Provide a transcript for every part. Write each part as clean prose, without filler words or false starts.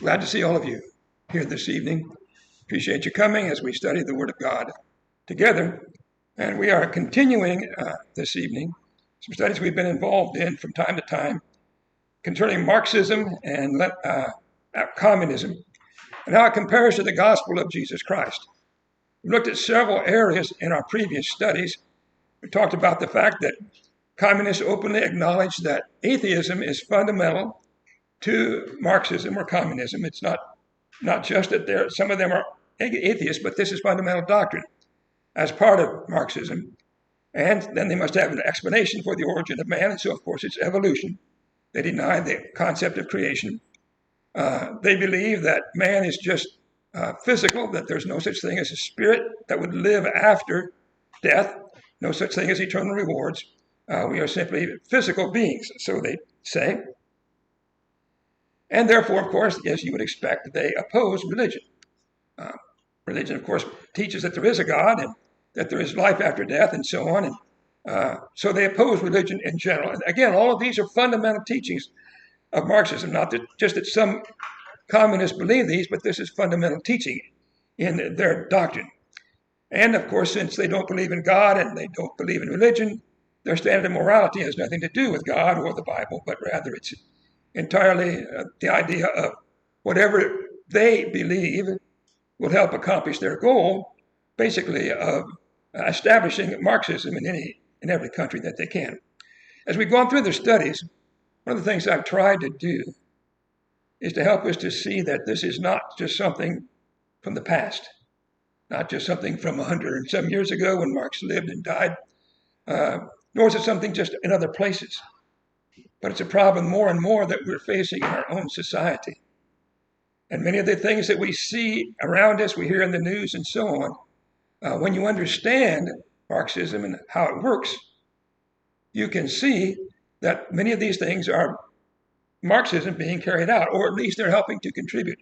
Glad to see all of you here this evening. Appreciate you coming as we study the Word of God together. And we are continuing this evening some studies we've been involved in from time to time concerning Marxism and communism and how it compares to the gospel of Jesus Christ. We looked at several areas in our previous studies. We talked about the fact that communists openly acknowledge that atheism is fundamental to Marxism or communism. It's not just that some of them are atheists, but this is fundamental doctrine as part of Marxism. And then they must have an explanation for the origin of man, and so, of course, it's evolution. They deny the concept of creation. They believe that man is just physical, that there's no such thing as a spirit that would live after death, no such thing as eternal rewards. We are simply physical beings, so they say. And therefore, of course, as you would expect, they oppose religion. Religion, of course, teaches that there is a God and that there is life after death and so on. And so they oppose religion in general. And again, all of these are fundamental teachings of Marxism, not that just that some communists believe these, but this is fundamental teaching in their doctrine. And of course, since they don't believe in God and they don't believe in religion, their standard of morality has nothing to do with God or the Bible, but rather it's entirely the idea of whatever they believe will help accomplish their goal, basically of establishing Marxism in every country that they can. As we've gone through the studies, one of the things I've tried to do is to help us to see that this is not just something from the past, not just something from 100 and some years ago when Marx lived and died, nor is it something just in other places. But it's a problem more and more that we're facing in our own society. And many of the things that we see around us, we hear in the news and so on, when you understand Marxism and how it works, you can see that many of these things are Marxism being carried out, or at least they're helping to contribute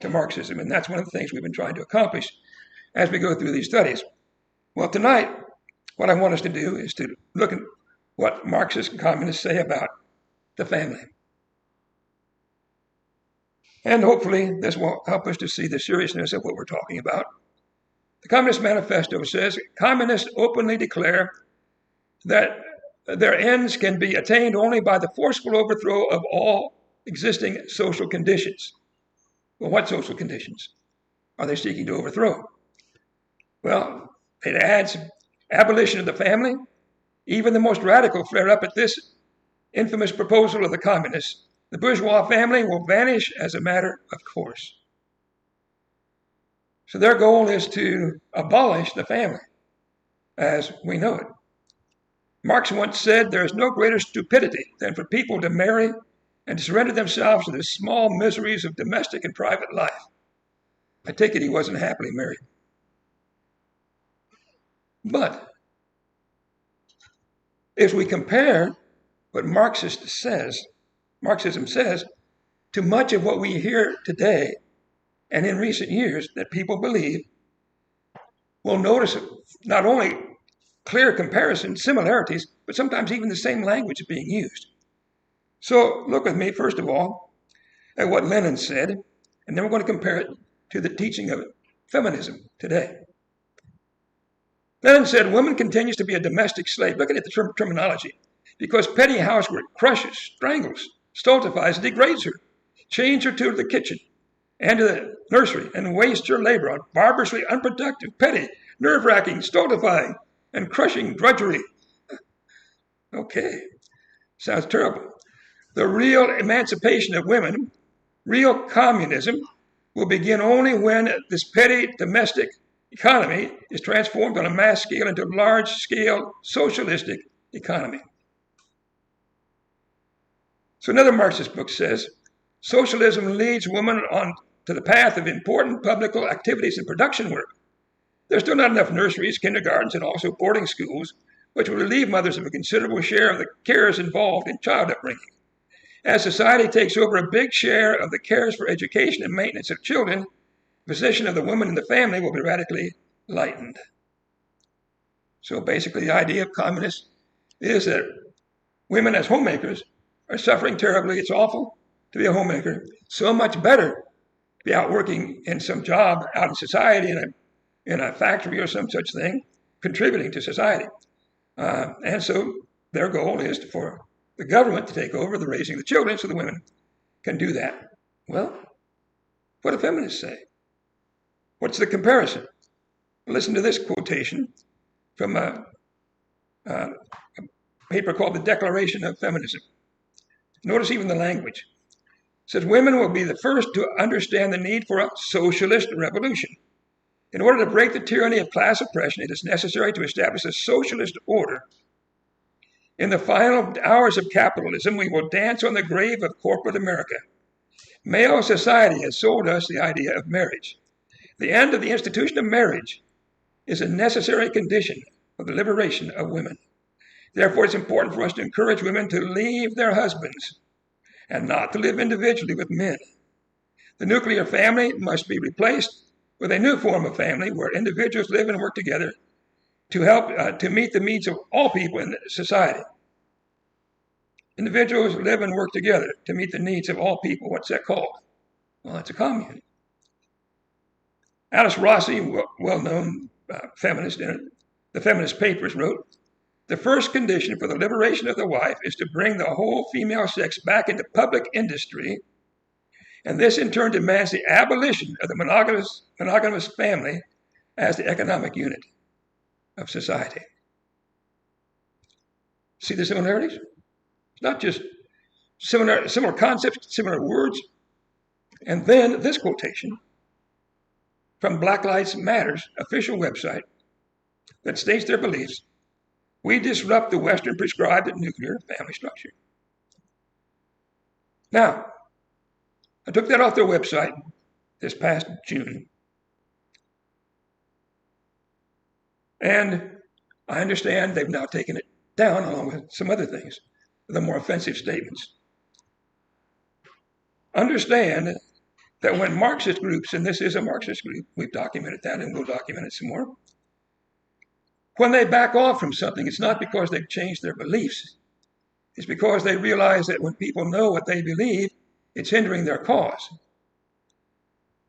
to Marxism. And that's one of the things we've been trying to accomplish as we go through these studies. Well, tonight, what I want us to do is to look at what Marxist and communists say about the family. And hopefully this will help us to see the seriousness of what we're talking about. The Communist Manifesto says, communists openly declare that their ends can be attained only by the forceful overthrow of all existing social conditions. Well, what social conditions are they seeking to overthrow? Well, it adds abolition of the family. Even the most radical flare up at this infamous proposal of the communists. The bourgeois family will vanish as a matter of course. So their goal is to abolish the family as we know it. Marx once said, there is no greater stupidity than for people to marry and to surrender themselves to the small miseries of domestic and private life. I take it he wasn't happily married. But if we compare what Marxism says to much of what we hear today and in recent years that people believe, we'll notice not only clear comparisons, similarities, but sometimes even the same language being used. So look with me, first of all, at what Lenin said, and then we're going to compare it to the teaching of feminism today. Lenin said, woman continues to be a domestic slave. Look at the terminology. Because petty housework crushes, strangles, stultifies, degrades her, chains her to the kitchen and to the nursery, and wastes her labor on barbarously unproductive, petty, nerve-wracking, stultifying, and crushing drudgery. Okay, sounds terrible. The real emancipation of women, real communism, will begin only when this petty domestic economy is transformed on a mass scale into a large-scale socialistic economy. So another Marxist book says, socialism leads women on to the path of important public activities and production work. There's still not enough nurseries, kindergartens, and also boarding schools, which will relieve mothers of a considerable share of the cares involved in child upbringing. As society takes over a big share of the cares for education and maintenance of children, the position of the woman in the family will be radically lightened. So basically the idea of communists is that women as homemakers are suffering terribly. It's awful. to be a homemaker, so much better to be out working in some job out in society, in a factory or some such thing, contributing to society. And so their goal is for the government to take over the raising of the children so the women can do that. Well, what do feminists say? What's the comparison? Listen to this quotation from a paper called The Declaration of Feminism. Notice even the language. It says, women will be the first to understand the need for a socialist revolution. In order to break the tyranny of class oppression, it is necessary to establish a socialist order. In the final hours of capitalism, we will dance on the grave of corporate America. Male society has sold us the idea of marriage. The end of the institution of marriage is a necessary condition of the liberation of women. Therefore, it's important for us to encourage women to leave their husbands and not to live individually with men. The nuclear family must be replaced with a new form of family where individuals live and work together to help to meet the needs of all people in society. Individuals live and work together to meet the needs of all people. What's that called? Well, it's a commune. Alice Rossi, well-known feminist in the Feminist Papers, wrote, the first condition for the liberation of the wife is to bring the whole female sex back into public industry, and this in turn demands the abolition of the monogamous family as the economic unit of society. See the similarities? It's not just similar concepts, similar words. And then this quotation from Black Lives Matter's official website that states their beliefs: we disrupt the Western prescribed nuclear family structure. Now, I took that off their website this past June. And I understand they've now taken it down along with some other things, the more offensive statements. Understand that when Marxist groups, and this is a Marxist group, we've documented that and we'll document it some more, when they back off from something, it's not because they've changed their beliefs. It's because they realize that when people know what they believe, it's hindering their cause.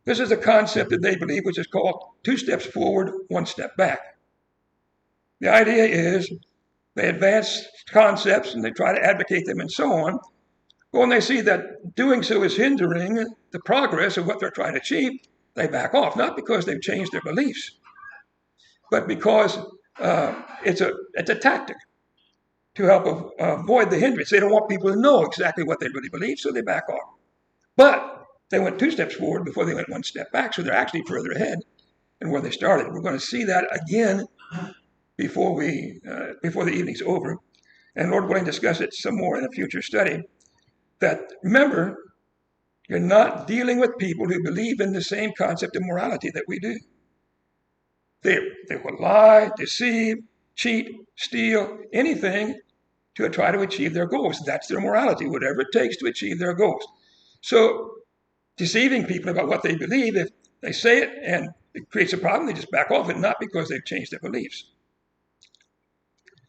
This is a concept that they believe, which is called 2 steps forward, 1 step back. The idea is they advance concepts and they try to advocate them and so on. But when they see that doing so is hindering the progress of what they're trying to achieve, they back off, not because they've changed their beliefs, but because it's a tactic to help avoid the hindrance. They don't want people to know exactly what they really believe, so they back off. But they went 2 steps forward before they went 1 step back, so they're actually further ahead than where they started. We're going to see that again before the evening's over, and Lord willing, discuss it some more in a future study. That, remember, you're not dealing with people who believe in the same concept of morality that we do. They will lie, deceive, cheat, steal, anything to try to achieve their goals. That's their morality, whatever it takes to achieve their goals. So deceiving people about what they believe, if they say it and it creates a problem, they just back off it, not because they've changed their beliefs.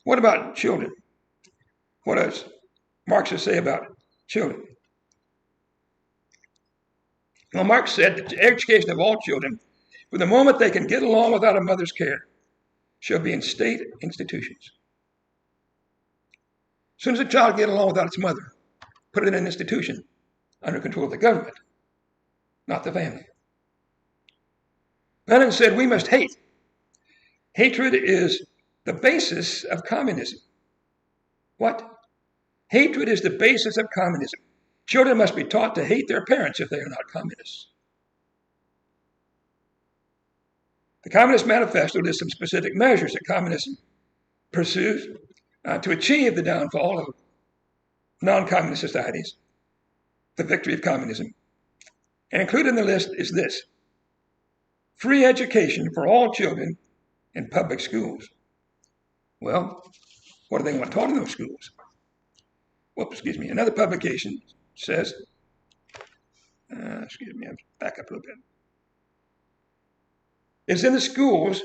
What about children? What does Marxists say about children? Well, Marx said that the education of all children, from the moment they can get along without a mother's care, shall be in state institutions. As soon as a child gets along without its mother, put it in an institution under control of the government, not the family. Lenin said we must hate. Hatred is the basis of communism. What? Hatred is the basis of communism. Children must be taught to hate their parents if they are not communists. The Communist Manifesto lists some specific measures that communism pursues to achieve the downfall of non-communist societies, the victory of communism. And included in the list is this: free education for all children in public schools. Well, what do they want taught in those schools? Another publication says, I'll back up a little bit. It's in the schools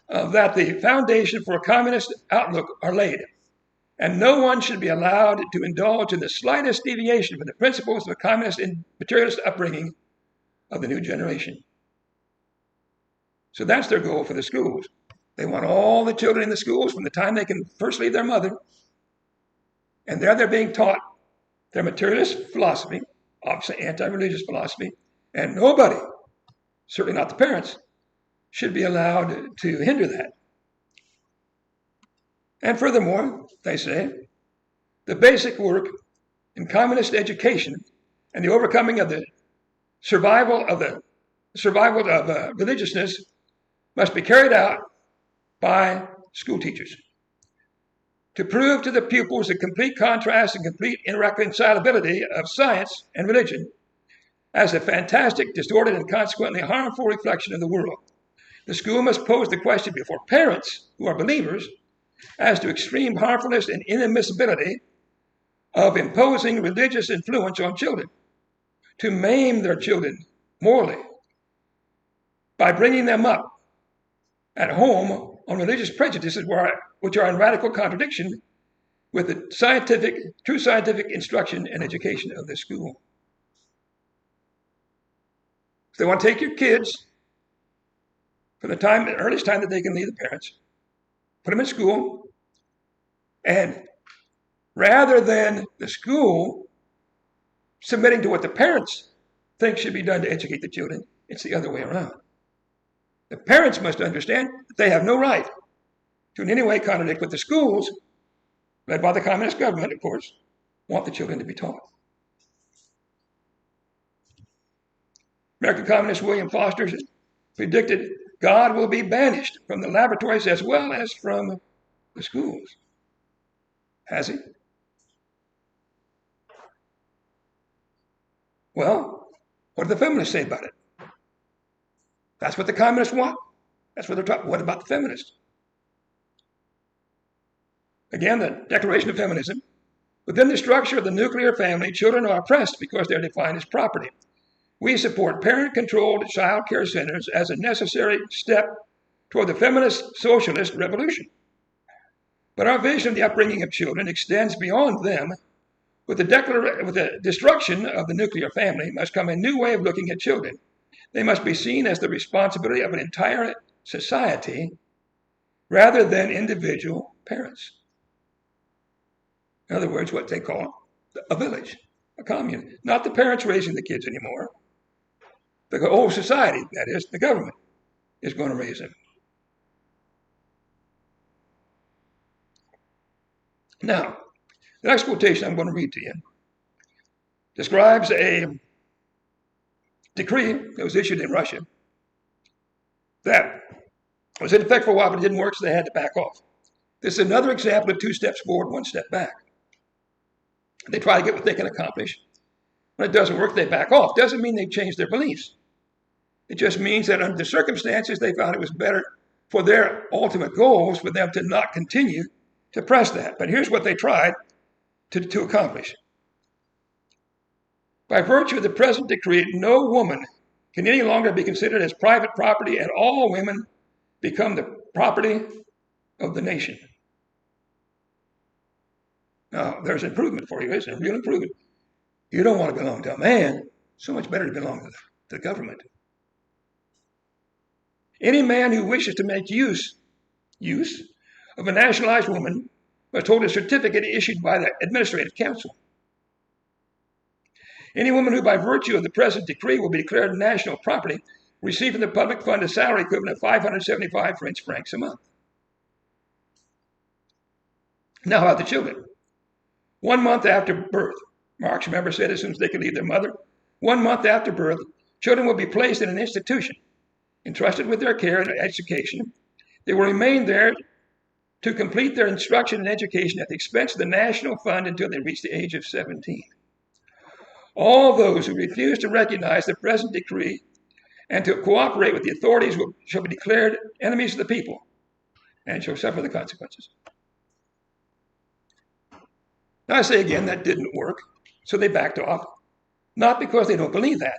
that the foundation for a communist outlook are laid. and no one should be allowed to indulge in the slightest deviation from the principles of the communist and materialist upbringing of the new generation. So that's their goal for the schools. They want all the children in the schools from the time they can first leave their mother, and there they're being taught their materialist philosophy, obviously anti-religious philosophy, and nobody, certainly not the parents, should be allowed to hinder that. And furthermore, they say, the basic work in communist education and the overcoming of the survival of religiousness must be carried out by school teachers. To prove to the pupils the complete contrast and complete irreconcilability of science and religion as a fantastic, distorted, and consequently harmful reflection of the world, the school must pose the question before parents who are believers as to extreme harmfulness and inadmissibility of imposing religious influence on children, to maim their children morally by bringing them up at home on religious prejudices which are in radical contradiction with the true scientific instruction and education of the school. So they want to take your kids from the earliest time that they can leave the parents, put them in school, and rather than the school submitting to what the parents think should be done to educate the children, it's the other way around. The parents must understand that they have no right to in any way contradict what the schools, led by the communist government, of course, want the children to be taught. American communist William Foster predicted God will be banished from the laboratories as well as from the schools. Has he? Well, what do the feminists say about it? That's what the communists want. That's what they're talking. What about the feminists? Again, the Declaration of Feminism. Within the structure of the nuclear family, children are oppressed because they're defined as property. We support parent-controlled child care centers as a necessary step toward the feminist socialist revolution. But our vision of the upbringing of children extends beyond them. With the destruction of the nuclear family must come a new way of looking at children. They must be seen as the responsibility of an entire society rather than individual parents. In other words, what they call a village, a commune. Not the parents raising the kids anymore. The whole society, that is, the government, is going to raise them. Now, the next quotation I'm going to read to you describes a decree that was issued in Russia that was in effect for a while, but it didn't work, so they had to back off. This is another example of 2 steps forward, 1 step back. They try to get what they can accomplish. When it doesn't work, they back off. Doesn't mean they changed their beliefs. It just means that under the circumstances, they found it was better for their ultimate goals for them to not continue to press that. But here's what they tried to accomplish. By virtue of the present decree, no woman can any longer be considered as private property, and all women become the property of the nation. Now, there's an improvement for you, isn't it? A real improvement. You don't want to belong to a man. So much better to belong to the government. Any man who wishes to make use of a nationalized woman must hold a certificate issued by the administrative council. Any woman who, by virtue of the present decree, will be declared national property, receive from the public fund a salary equivalent of 575 French francs a month. Now, how about the children? 1 month after birth, Marx, remember, said as soon as they could leave their mother, 1 month after birth, children will be placed in an institution, entrusted with their care and education. They will remain there to complete their instruction and education at the expense of the national fund until they reach the age of 17. All those who refuse to recognize the present decree and to cooperate with the authorities shall be declared enemies of the people and shall suffer the consequences. Now I say again, that didn't work, so they backed off. Not because they don't believe that,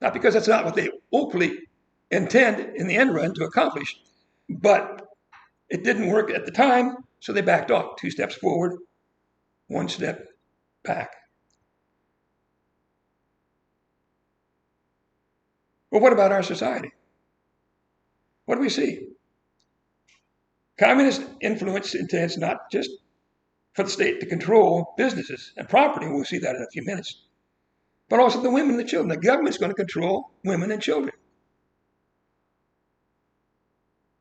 not because that's not what they hopefully intend in the end run to accomplish, but it didn't work at the time, So they backed off, 2 steps forward, 1 step back. Well, what about our society? What do we see? Communist influence intends not just for the state to control businesses and property, we'll see that in a few minutes, but also the women and the children. The government's going to control women and children.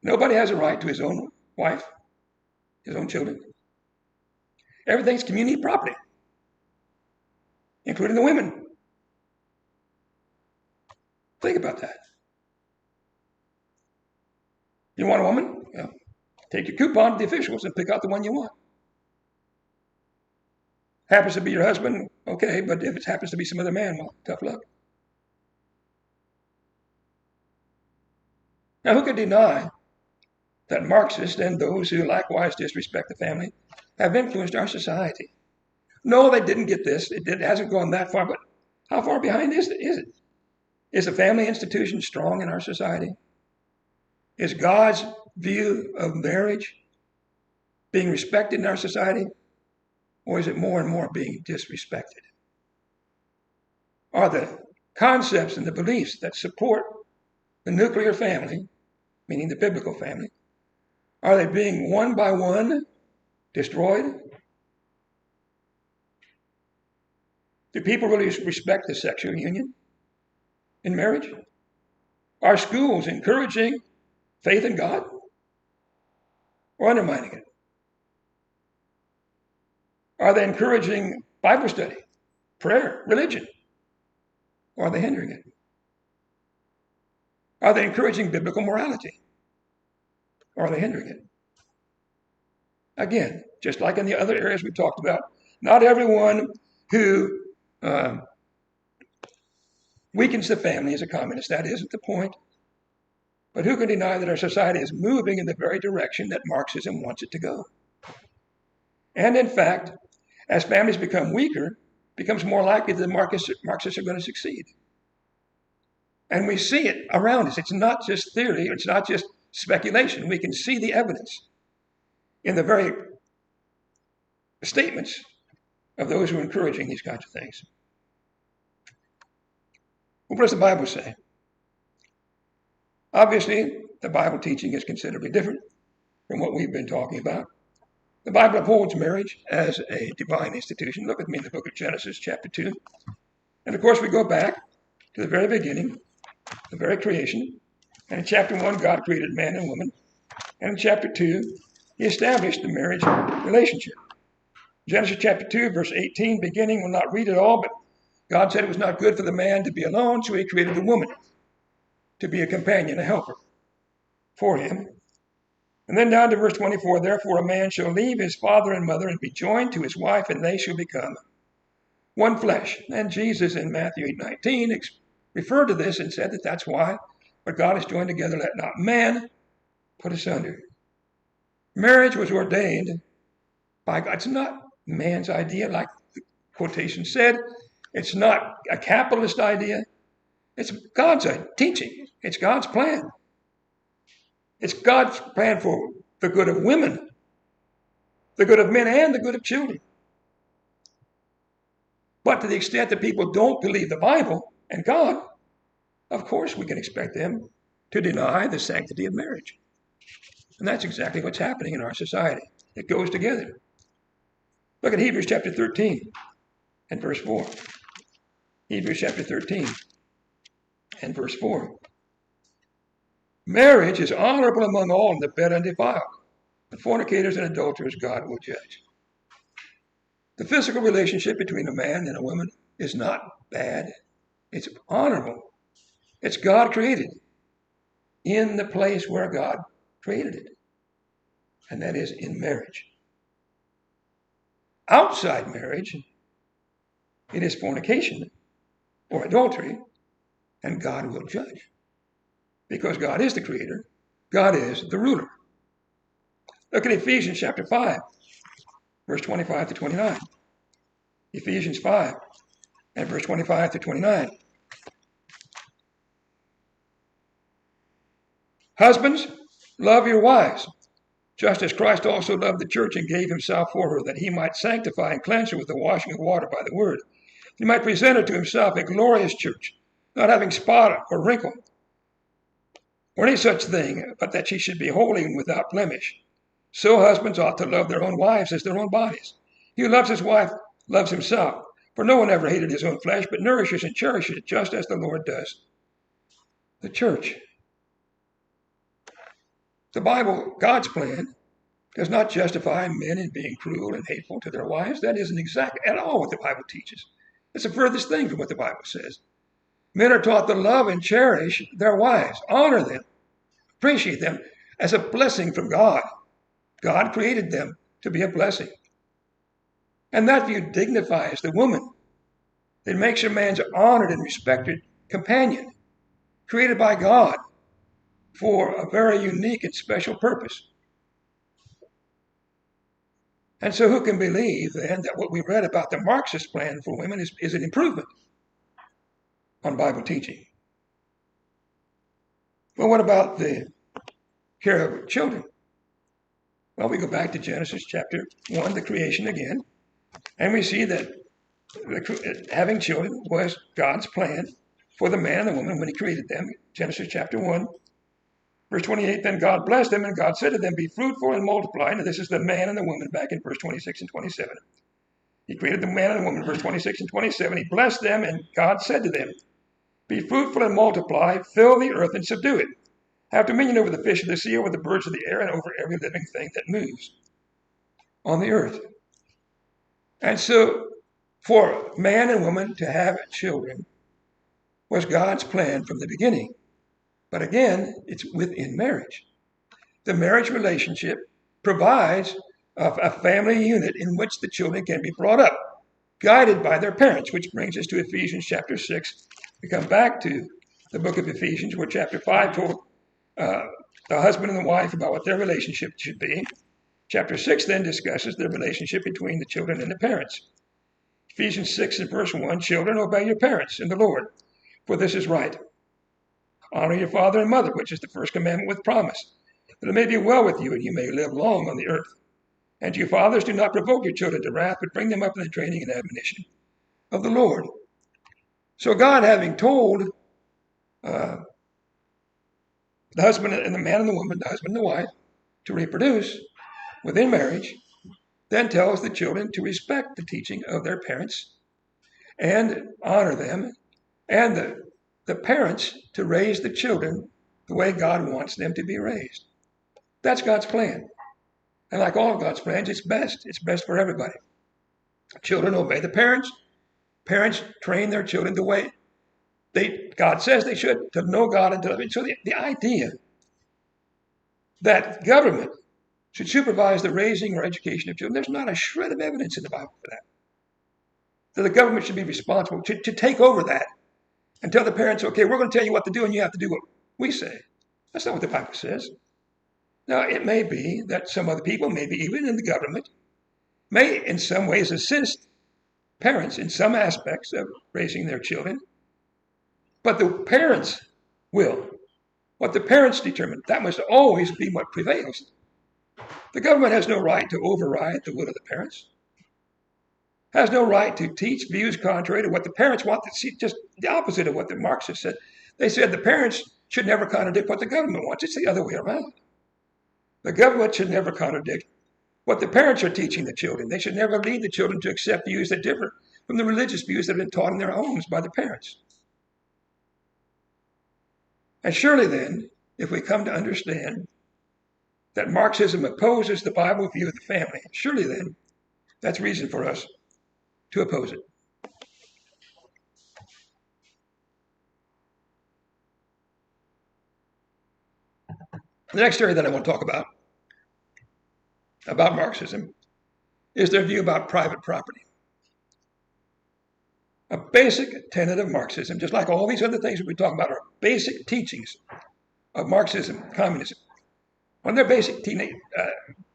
Nobody has a right to his own wife, his own children. Everything's community property, including the women. Think about that. You want a woman? Well, take your coupon to the officials and pick out the one you want. Happens to be your husband, okay, but if it happens to be some other man, well, tough luck. Now, who could deny that Marxists and those who likewise disrespect the family have influenced our society? No, they didn't get this. It hasn't gone that far, but how far behind is it? Is the family institution strong in our society? Is God's view of marriage being respected in our society? Or is it more and more being disrespected? Are the concepts and the beliefs that support the nuclear family, meaning the biblical family, are they being one by one destroyed? Do people really respect the sexual union in marriage? Are schools encouraging faith in God or undermining it? Are they encouraging Bible study, prayer, religion? Or are they hindering it? Are they encouraging biblical morality? Or are they hindering it? Again, just like in the other areas we talked about, not everyone who weakens the family is a communist. That isn't the point. But who can deny that our society is moving in the very direction that Marxism wants it to go? And in fact, as families become weaker, it becomes more likely that Marxists are going to succeed. And we see it around us. It's not just theory. It's not just speculation. We can see the evidence in the very statements of those who are encouraging these kinds of things. What does the Bible say? Obviously, the Bible teaching is considerably different from what we've been talking about. The Bible upholds marriage as a divine institution. Look with me in the book of Genesis, chapter 2. And of course, we go back to the very beginning, the very creation. And in chapter 1, God created man and woman. And in chapter 2, he established the marriage relationship. Genesis chapter 2, verse 18, beginning, we'll not read it all, but God said it was not good for the man to be alone, so he created the woman to be a companion, a helper for him. And then down to verse 24, therefore a man shall leave his father and mother and be joined to his wife, and they shall become one flesh. And Jesus in Matthew 8:19 referred to this and said that that's why what God has joined together, let not man put asunder. Marriage was ordained by God. It's not man's idea, like the quotation said. It's not a capitalist idea. It's God's teaching. It's God's plan. It's God's plan for the good of women, the good of men, and the good of children. But to the extent that people don't believe the Bible and God, of course we can expect them to deny the sanctity of marriage. And that's exactly what's happening in our society. It goes together. Look at Hebrews chapter 13 and verse 4. Hebrews chapter 13 and verse 4. Marriage is honorable among all, and the bed undefiled. But fornicators and adulterers God will judge. The physical relationship between a man and a woman is not bad. It's honorable. It's God created in the place where God created it. And that is in marriage. Outside marriage, it is fornication or adultery, and God will judge. Because God is the creator. God is the ruler. Look at Ephesians chapter 5, verse 25 to 29. Ephesians 5 and verse 25 to 29. Husbands, love your wives, just as Christ also loved the church and gave himself for her, that he might sanctify and cleanse her with the washing of water by the word. He might present her to himself a glorious church, not having spot or wrinkle or any such thing, but that she should be holy and without blemish. So husbands ought to love their own wives as their own bodies. He who loves his wife loves himself. For no one ever hated his own flesh, but nourishes and cherishes it, just as the Lord does the church. The Bible, God's plan, does not justify men in being cruel and hateful to their wives. That isn't exactly at all what the Bible teaches. It's the furthest thing from what the Bible says. Men are taught to love and cherish their wives, honor them, appreciate them as a blessing from God. God created them to be a blessing. And that view dignifies the woman. It makes a man's honored and respected companion, created by God for a very unique and special purpose. And so who can believe then that what we read about the Marxist plan for women is an improvement on Bible teaching? Well, what about the care of children? Well, we go back to Genesis chapter 1, the creation again, and we see that having children was God's plan for the man and the woman when he created them. Genesis chapter 1, verse 28, then God blessed them, and God said to them, be fruitful and multiply. And this is the man and the woman back in verse 26 and 27. He created the man and the woman, verse 26 and 27. He blessed them, and God said to them, be fruitful and multiply, fill the earth and subdue it. Have dominion over the fish of the sea, over the birds of the air, and over every living thing that moves on the earth. And so for man and woman to have children was God's plan from the beginning. But again, it's within marriage. The marriage relationship provides a family unit in which the children can be brought up, guided by their parents, which brings us to Ephesians chapter 6. We come back to the book of Ephesians, where chapter 5 told the husband and the wife about what their relationship should be. Chapter 6 then discusses the relationship between the children and the parents. Ephesians 6 and verse 1, children, obey your parents in the Lord, for this is right. Honor your father and mother, which is the first commandment with promise, that it may be well with you and you may live long on the earth. And you fathers, do not provoke your children to wrath, but bring them up in the training and admonition of the Lord. So God, having told the husband and the man and the woman, the husband and the wife, to reproduce within marriage, then tells the children to respect the teaching of their parents and honor them, and the parents to raise the children the way God wants them to be raised. That's God's plan. And like all of God's plans, it's best. It's best for everybody. Children obey the parents. Parents train their children the way God says they should, to know God and to love Him. So the idea that government should supervise the raising or education of children, there's not a shred of evidence in the Bible for that. That the government should be responsible to take over that and tell the parents, okay, we're going to tell you what to do and you have to do what we say. That's not what the Bible says. Now, it may be that some other people, maybe even in the government, may in some ways assist parents in some aspects of raising their children, but the parents will. What the parents determine, that must always be what prevails. The government has no right to override the will of the parents, has no right to teach views contrary to what the parents want to see, just the opposite of what the Marxists said. They said the parents should never contradict what the government wants. It's the other way around. The government should never contradict what the parents are teaching the children. They should never lead the children to accept views that differ from the religious views that have been taught in their homes by the parents. And surely then, if we come to understand that Marxism opposes the Bible view of the family, surely then, that's reason for us to oppose it. The next area that I want to talk about Marxism, is their view about private property. A basic tenet of Marxism, just like all these other things we've been talking about, are basic teachings of Marxism, communism. One of their basic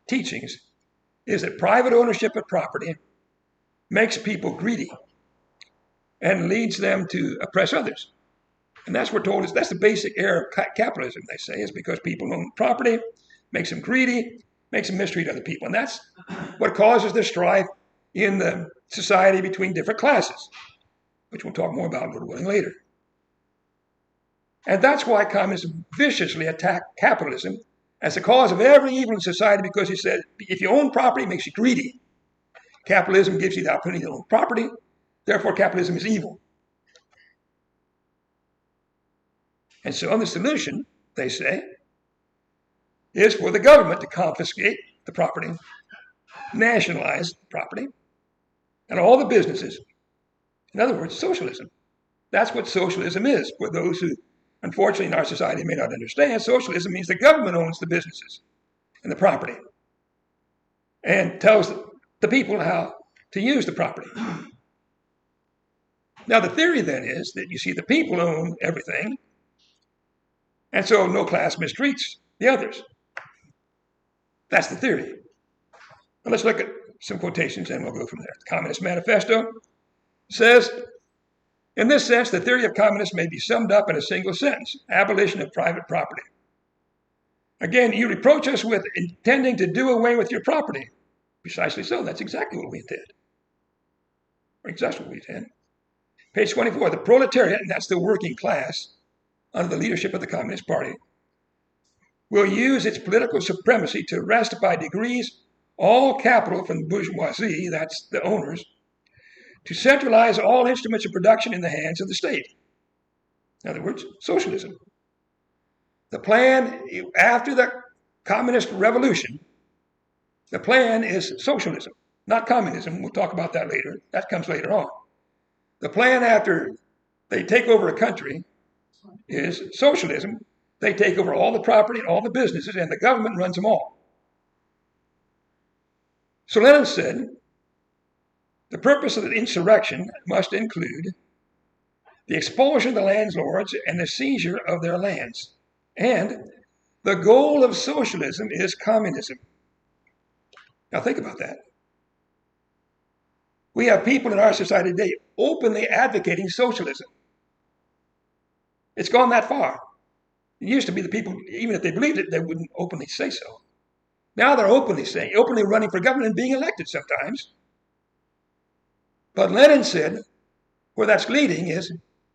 teachings is that private ownership of property makes people greedy and leads them to oppress others. And that's what we're told, that's the basic error of capitalism, they say, is because people own property, makes them greedy, makes them mistreat other people. And that's what causes the strife in the society between different classes, which we'll talk more about, Lord willing, later. And that's why communists viciously attack capitalism as the cause of every evil in society, because he said, if you own property, it makes you greedy. Capitalism gives you the opportunity to own property. Therefore, capitalism is evil. And so the solution, they say, is for the government to confiscate the property, nationalize the property, and all the businesses. In other words, socialism. That's what socialism is. For those who, unfortunately, in our society may not understand, socialism means the government owns the businesses and the property and tells the people how to use the property. Now, the theory then is that you see the people own everything, and so no class mistreats the others. That's the theory. But let's look at some quotations and we'll go from there. The Communist Manifesto says, in this sense, the theory of communism may be summed up in a single sentence: abolition of private property. Again, you reproach us with intending to do away with your property. Precisely so. That's exactly what we intend. Or exactly what we intend. Page 24, the proletariat, and that's the working class, under the leadership of the Communist Party, will use its political supremacy to wrest by degrees all capital from the bourgeoisie, that's the owners, to centralize all instruments of production in the hands of the state. In other words, socialism. The plan after the communist revolution, the plan is socialism, not communism. We'll talk about that later. That comes later on. The plan after they take over a country is socialism. They take over all the property and all the businesses, and the government runs them all. So Lenin said, the purpose of the insurrection must include the expulsion of the landlords and the seizure of their lands. And the goal of socialism is communism. Now think about that. We have people in our society today openly advocating socialism. It's gone that far. It used to be the people, even if they believed it, they wouldn't openly say so. Now they're openly running for government and being elected sometimes. But Lenin said, where that's leading is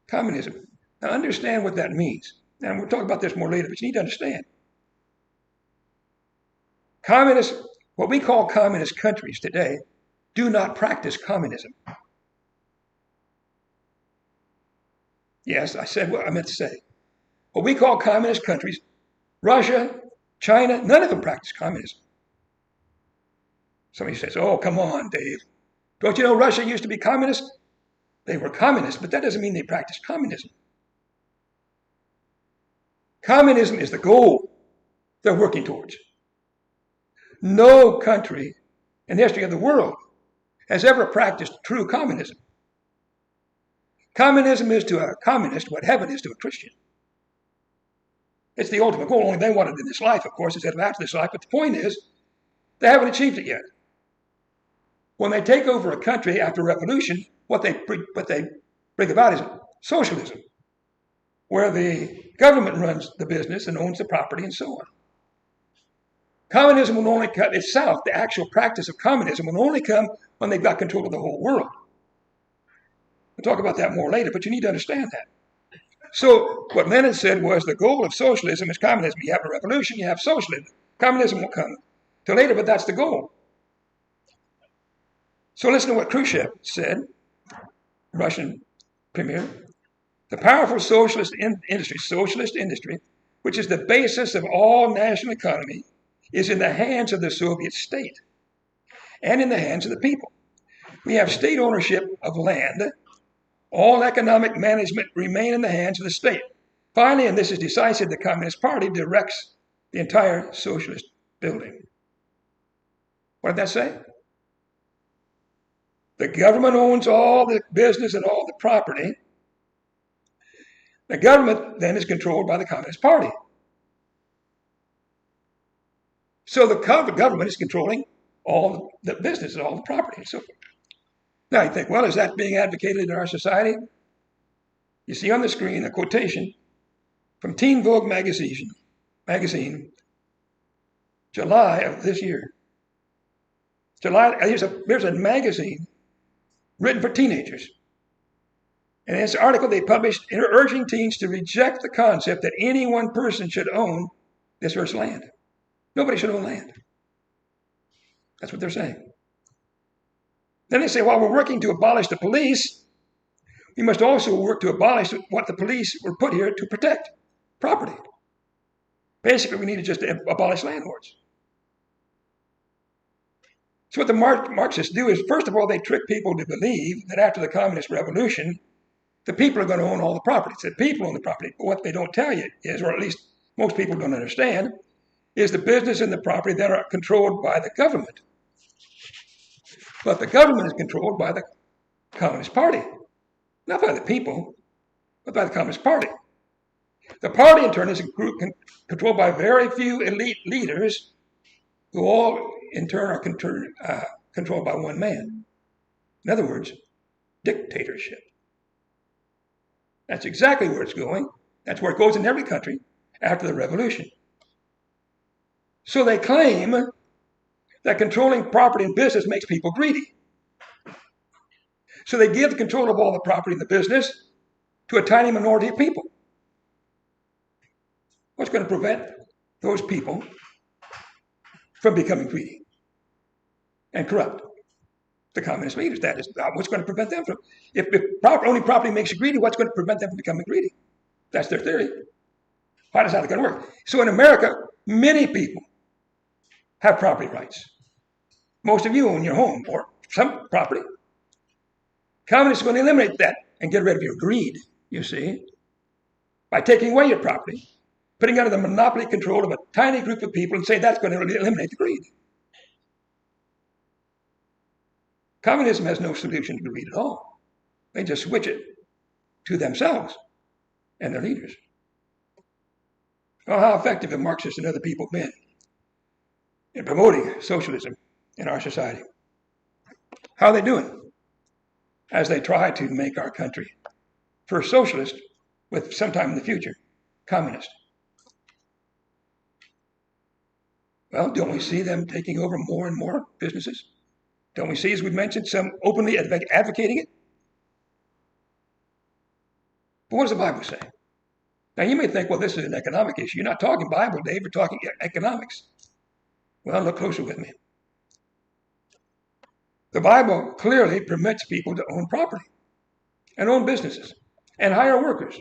communism. Now understand what that means. And we'll talk about this more later, but you need to understand. Communists, what we call communist countries today, do not practice communism. Yes, I said what I meant to say. What we call communist countries, Russia, China, none of them practice communism. Somebody says, oh, come on, Dave. Don't you know Russia used to be communist? They were communist, but that doesn't mean they practice communism. Communism is the goal they're working towards. No country in the history of the world has ever practiced true communism. Communism is to a communist what heaven is to a Christian. It's the ultimate goal. Only they want it in this life, of course, instead of after this life. But the point is, they haven't achieved it yet. When they take over a country after a revolution, what they bring about is socialism, where the government runs the business and owns the property and so on. Communism will only come itself, the actual practice of communism will only come when they've got control of the whole world. We'll talk about that more later, but you need to understand that. So what Lenin said was the goal of socialism is communism. You have a revolution, you have socialism. Communism will come till later, but that's the goal. So listen to what Khrushchev said, Russian premier. The powerful socialist industry, which is the basis of all national economy, is in the hands of the Soviet state and in the hands of the people. We have state ownership of land. All economic management remain in the hands of the state. Finally, and this is decisive, the Communist Party directs the entire socialist building. What did that say? The government owns all the business and all the property. The government then is controlled by the Communist Party. So the government is controlling all the business and all the property and so forth. Now you think, well, is that being advocated in our society? You see on the screen a quotation from Teen Vogue magazine July of this year. There's a magazine written for teenagers. And in this article they published urging teens to reject the concept that any one person should own this earth's land. Nobody should own land. That's what they're saying. Then they say, while we're working to abolish the police, we must also work to abolish what the police were put here to protect, property. Basically, we need to just abolish landlords. So what the Marxists do is, first of all, they trick people to believe that after the communist revolution, the people are going to own all the property. It's the people own the property. But what they don't tell you is, or at least most people don't understand, is the business and the property that are controlled by the government. But the government is controlled by the Communist Party. Not by the people, but by the Communist Party. The party, in turn, is controlled by very few elite leaders who all, in turn, are controlled by one man. In other words, dictatorship. That's exactly where it's going. That's where it goes in every country after the revolution. So they claim that controlling property and business makes people greedy. So they give the control of all the property and the business to a tiny minority of people. What's going to prevent those people from becoming greedy and corrupt? The communist leaders. That is what's going to prevent them from. If owning property makes you greedy, what's going to prevent them from becoming greedy? That's their theory. How does that going to work? So in America, many people have property rights. Most of you own your home or some property. Communists are going to eliminate that and get rid of your greed, you see, by taking away your property, putting it under the monopoly control of a tiny group of people and say that's going to eliminate the greed. Communism has no solution to greed at all. They just switch it to themselves and their leaders. Well, how effective have Marxists and other people been in promoting socialism in our society? How are they doing as they try to make our country first socialist with sometime in the future communist? Well, don't we see them taking over more and more businesses? Don't we see, as we've mentioned, some openly advocating it? But what does the Bible say? Now, you may think, well, this is an economic issue. You're not talking Bible, Dave. You're talking economics. Well, look closer with me. The Bible clearly permits people to own property and own businesses and hire workers.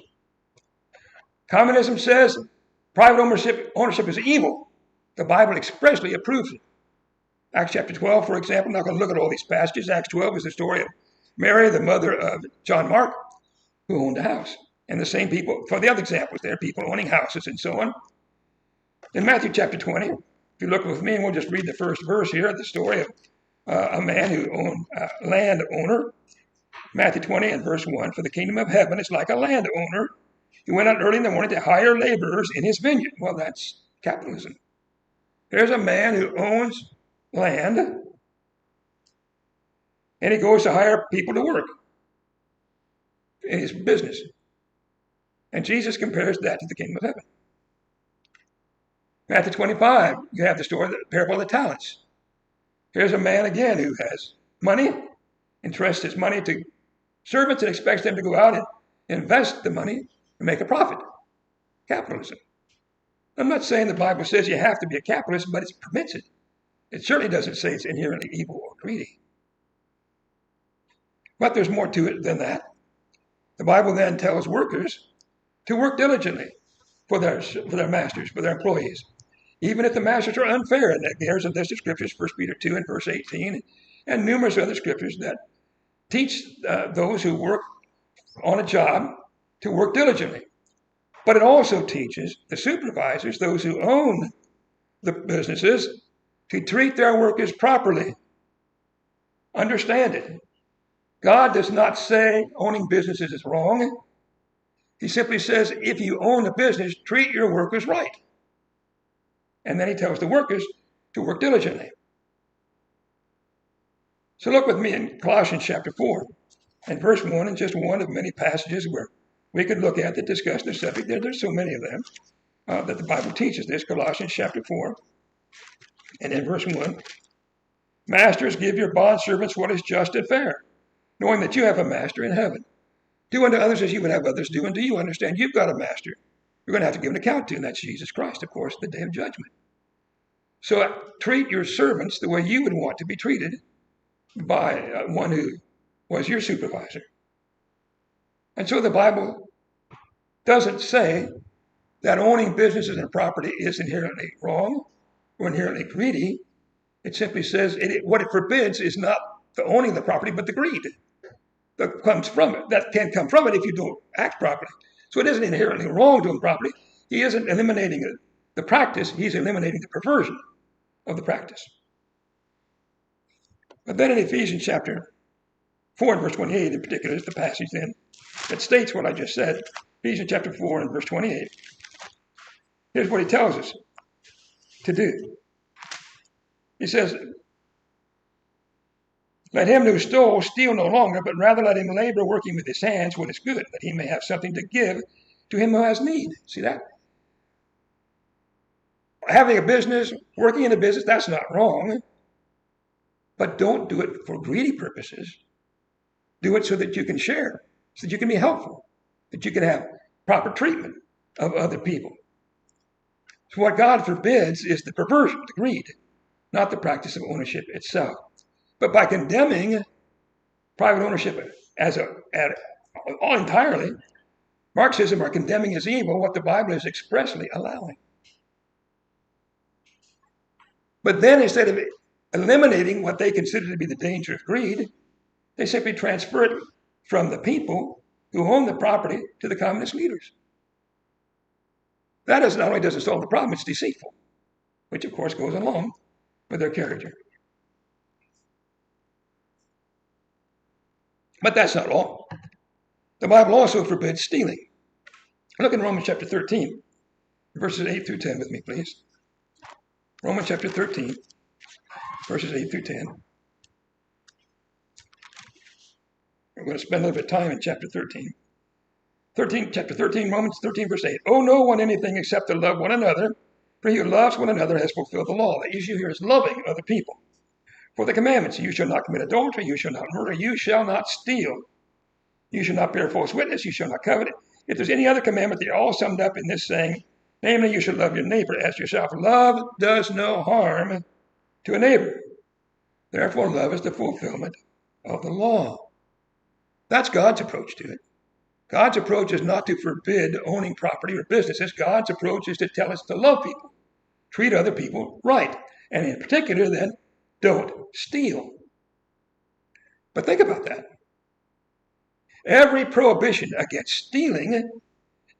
Communism says private ownership is evil. The Bible expressly approves it. Acts chapter 12, for example, I'm not going to look at all these passages. Acts 12 is the story of Mary, the mother of John Mark, who owned a house. And the same people, for the other examples, there are people owning houses and so on. In Matthew chapter 20, if you look with me, and we'll just read the first verse here, the story of a man who owned a landowner. Matthew 20 and verse 1, for the kingdom of heaven is like a landowner. He went out early in the morning to hire laborers in his vineyard. Well, that's capitalism. There's a man who owns land, and he goes to hire people to work in his business. And Jesus compares that to the kingdom of heaven. Matthew 25, you have the story, the parable of the talents. Here's a man again who has money, entrusts his money to servants and expects them to go out and invest the money and make a profit. Capitalism. I'm not saying the Bible says you have to be a capitalist, but it permits it. It certainly doesn't say it's inherently evil or greedy. But there's more to it than that. The Bible then tells workers to work diligently for their masters, for their employees, even if the masters are unfair. And there's a list of scriptures, 1 Peter 2 and verse 18, and numerous other scriptures that teach those who work on a job to work diligently. But it also teaches the supervisors, those who own the businesses, to treat their workers properly. Understand it. God does not say owning businesses is wrong. He simply says, if you own a business, treat your workers right. And then he tells the workers to work diligently. So look with me in Colossians chapter 4 and verse 1, and just one of many passages where we could look at that discuss the subject. There's so many of them that the Bible teaches this. Colossians chapter 4 And in verse 1, masters, give your bondservants what is just and fair, knowing that you have a master in heaven. Do unto others as you would have others do unto you. Understand, you've got a master you're going to have to give an account to, and that's Jesus Christ, of course, the day of judgment. So treat your servants the way you would want to be treated by one who was your supervisor. And so the Bible doesn't say that owning businesses and property is inherently wrong or inherently greedy. It simply says what it forbids is not the owning the property, but the greed that comes from it. That can come from it if you don't act properly. So it isn't inherently wrong to own property. He isn't eliminating the practice. He's eliminating the perversion of the practice. But then in Ephesians chapter 4 and verse 28 in particular is the passage then that states what I just said. Ephesians chapter 4 and verse 28. Here's what he tells us to do. He says, let him who stole steal no longer, but rather let him labor working with his hands what is good, that he may have something to give to him who has need. See that? Having a business, working in a business, that's not wrong. But don't do it for greedy purposes. Do it so that you can share, so that you can be helpful, that you can have proper treatment of other people. So what God forbids is the perversion, the greed, not the practice of ownership itself. But by condemning private ownership entirely, Marxism are condemning as evil what the Bible is expressly allowing. But then instead of eliminating what they consider to be the danger of greed, they simply transfer it from the people who own the property to the communist leaders. That not only doesn't solve the problem, it's deceitful, which of course goes along with their character. But that's not all. The Bible also forbids stealing. Look in Romans chapter 13, verses 8 through 10 with me, please. Romans chapter 13, verses 8 through 10. We're going to spend a little bit of time in chapter 13. Chapter 13, Romans 13, verse 8. Owe no one anything except to love one another, for he who loves one another has fulfilled the law. The issue here is loving other people. For the commandments, you shall not commit adultery, you shall not murder, you shall not steal, you shall not bear false witness, you shall not covet. If there's any other commandment, they're all summed up in this saying, namely, you shall love your neighbor as yourself. Love does no harm to a neighbor. Therefore, love is the fulfillment of the law. That's God's approach to it. God's approach is not to forbid owning property or businesses. God's approach is to tell us to love people, treat other people right, and in particular, then, don't steal. But think about that. Every prohibition against stealing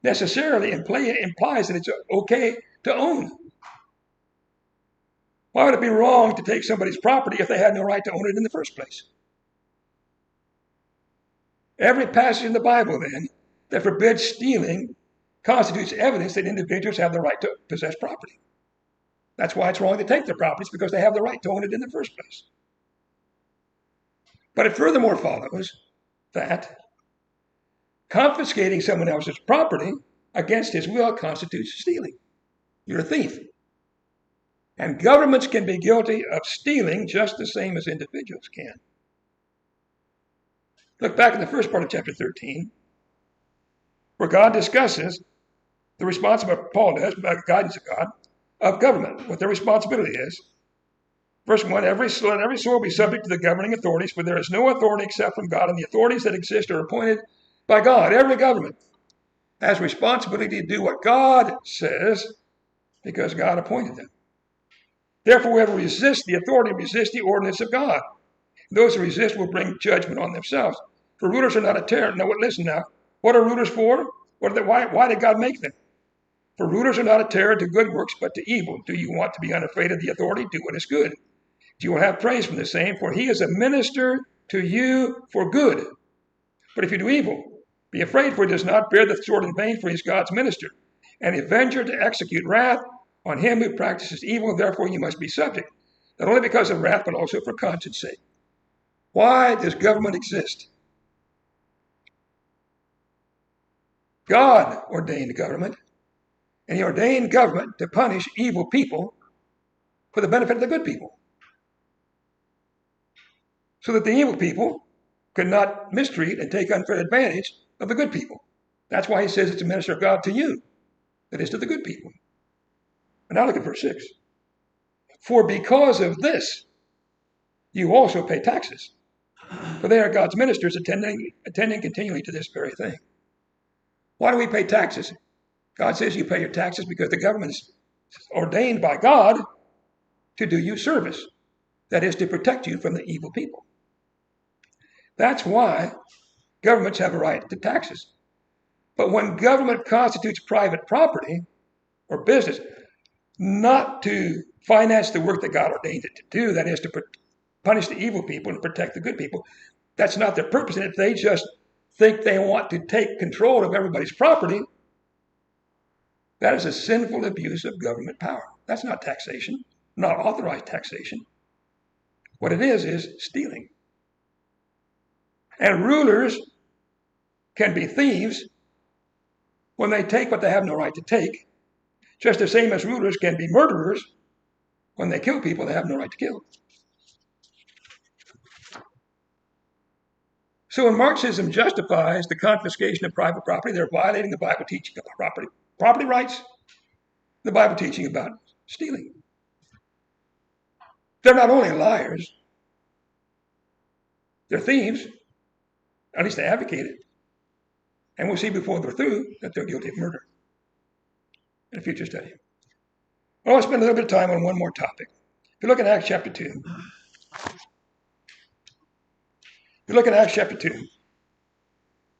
necessarily implies that it's okay to own. Why would it be wrong to take somebody's property if they had no right to own it in the first place? Every passage in the Bible, then, that forbids stealing constitutes evidence that individuals have the right to possess property. That's why it's wrong to take their properties, because they have the right to own it in the first place. But it furthermore follows that confiscating someone else's property against his will constitutes stealing. You're a thief. And governments can be guilty of stealing just the same as individuals can. Look back in the first part of chapter 13, where God discusses the responsibility, Paul does, by the guidance of God, of government, what their responsibility is. Verse 1, every soul be subject to the governing authorities, for there is no authority except from God, and the authorities that exist are appointed by God. Every government has responsibility to do what God says, because God appointed them. Therefore, whoever resists the authority resists the ordinance of God. Those who resist will bring judgment on themselves. For rulers are not a terror. Now, listen now. What are rulers for? Why did God make them? For rulers are not a terror to good works, but to evil. Do you want to be unafraid of the authority? Do what is good. You will have praise from the same, for he is a minister to you for good. But if you do evil, be afraid, for he does not bear the sword in vain, for he is God's minister, an avenger to execute wrath on him who practices evil. Therefore you must be subject, not only because of wrath, but also for conscience sake. Why does government exist? God ordained government, and he ordained government to punish evil people for the benefit of the good people, so that the evil people could not mistreat and take unfair advantage of the good people. That's why he says it's a minister of God to you, that is, to the good people. And now look at verse 6. For because of this, you also pay taxes, for they are God's ministers attending continually to this very thing. Why do we pay taxes? God says you pay your taxes because the government is ordained by God to do you service. That is, to protect you from the evil people. That's why governments have a right to taxes. But when government constitutes private property or business, not to finance the work that God ordained it to do, that is, to punish the evil people and protect the good people, that's not their purpose. And if they just think they want to take control of everybody's property, that is a sinful abuse of government power. That's not taxation, not authorized taxation. What it is stealing. And rulers can be thieves when they take what they have no right to take, just the same as rulers can be murderers when they kill people they have no right to kill. So when Marxism justifies the confiscation of private property, they're violating the Bible teaching about property rights, the Bible teaching about stealing. They're not only liars, they're thieves. At least they advocate it. And we'll see before they're through that they're guilty of murder in a future study. I want to spend a little bit of time on one more topic. If you look at Acts chapter 2,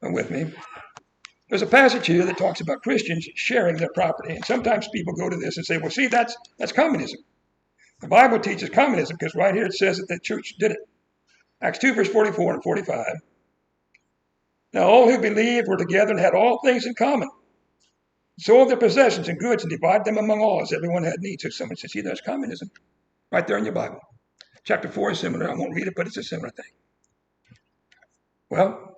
with me, there's a passage here that talks about Christians sharing their property. And sometimes people go to this and say, well, see, that's communism. The Bible teaches communism because right here it says that the church did it. Acts 2, verse 44 and 45. Now all who believed were together and had all things in common. Sold their possessions and goods and divided them among all as everyone had need. So someone says, see, there's communism. Right there in your Bible. Chapter 4 is similar. I won't read it, but it's a similar thing. Well,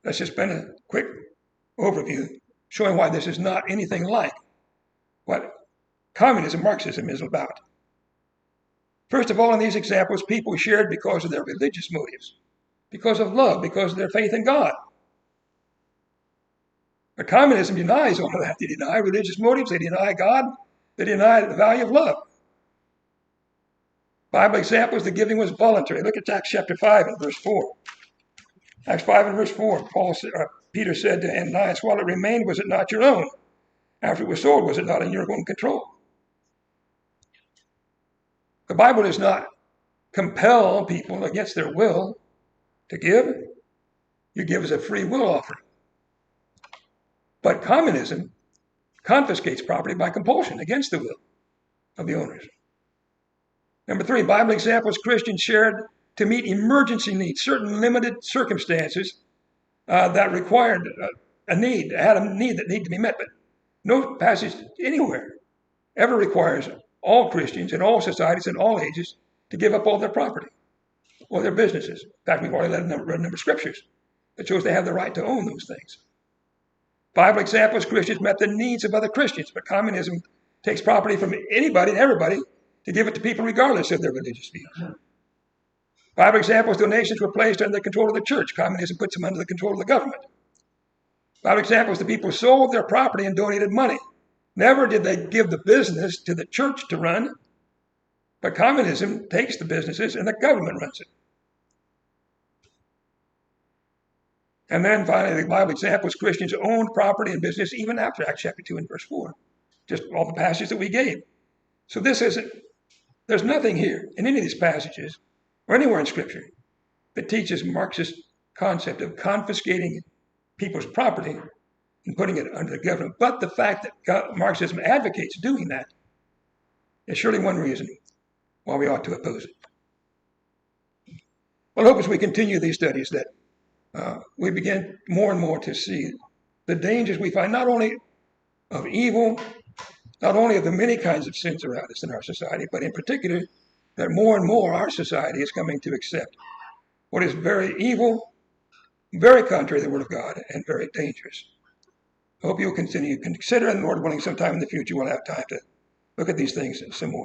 let's just spend a quick overview showing why this is not anything like what communism, Marxism is about. First of all, in these examples, people shared because of their religious motives, because of love, because of their faith in God. But communism denies all of that. They deny religious motives, they deny God, they deny the value of love. Bible examples, the giving was voluntary. Look at Acts chapter 5 and verse 4. Acts 5 and verse 4, Peter said to Ananias, while it remained, was it not your own? After it was sold, was it not in your own control? The Bible does not compel people against their will to give. You give as a free will offering. But communism confiscates property by compulsion against the will of the owners. Number 3, Bible examples, Christians shared to meet emergency needs, certain limited circumstances that required a need that needed to be met. But no passage anywhere ever requires all Christians in all societies in all ages to give up all their property or their businesses. In fact, we've already read a number of scriptures that shows they have the right to own those things. Bible examples, Christians met the needs of other Christians, but communism takes property from anybody and everybody to give it to people regardless of their religious views. Bible examples, donations were placed under the control of the church. Communism puts them under the control of the government. Bible examples, the people sold their property and donated money. Never did they give the business to the church to run, but communism takes the businesses and the government runs it. And then finally, the Bible examples, Christians owned property and business even after Acts chapter 2 and verse 4. Just all the passages that we gave. So there's nothing here in any of these passages or anywhere in Scripture that teaches Marxist concept of confiscating people's property and putting it under the government. But the fact that Marxism advocates doing that is surely one reason why we ought to oppose it. Well, I hope as we continue these studies that we begin more and more to see the dangers we find not only of evil, not only of the many kinds of sins around us in our society, but in particular that more and more our society is coming to accept what is very evil, very contrary to the Word of God, and very dangerous. I hope you'll continue to consider, and Lord willing, sometime in the future we'll have time to look at these things some more.